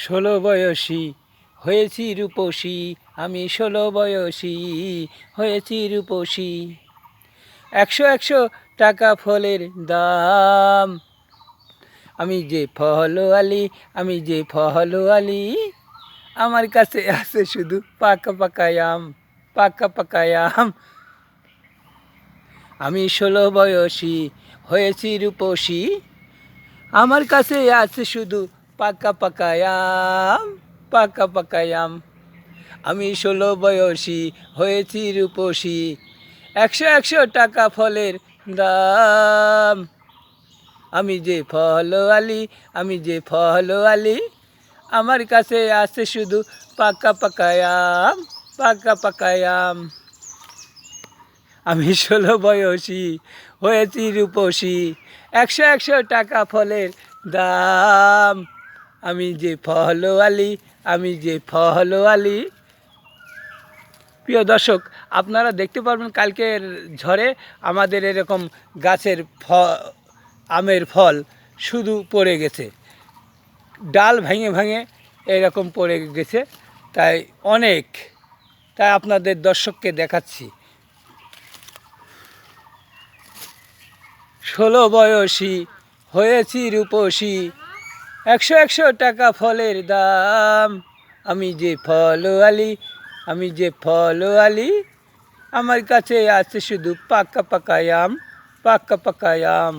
ষোলো বয়সী হয়েছি রূপসী, আমি 16 বয়সী হয়েছি রূপসী। 100 টাকা ফলের দাম, আমি যে ফলওয়ালি, আমি যে ফলওয়ালি। আমার কাছে আছে শুধু পাকা পাকা আম, পাকা পাকা আম। আমি 16 বয়সী হয়েছি রূপসী, আমার কাছে আছে শুধু পাকা পাকা আম, পাকা পাকা আম। আমি 16 বয়সী হয়েছি রূপসী, 100 টাকা ফলের দাম। আমি যে ফলওয়ালি, আমি যে ফলওয়ালি। আমার কাছে আছে শুধু পাকা পাকা আম, পাকা পাকা আম। আমি 16 বয়সী হয়েছি রূপসী, 100 টাকা ফলের দাম। আমি যে ফলওয়ালি, আমি যে ফলওয়ালি। প্রিয় দর্শক, আপনারা দেখতে পারবেন কালকের ঝড়ে আমাদের এরকম গাছের আমের ফল শুধু পড়ে গেছে, ডাল ভেঙে ভেঙে এরকম পড়ে গেছে। তাই আপনাদের দর্শককে দেখাচ্ছি। 16 বয়সী হয়েছি রূপসী, 100 টাকা ফলের দাম। আমি যে ফলওয়ালি, আমি যে ফলওয়ালি। আমার কাছে আছে শুধু পাকা পাকা আম, পাকা পাকা আম।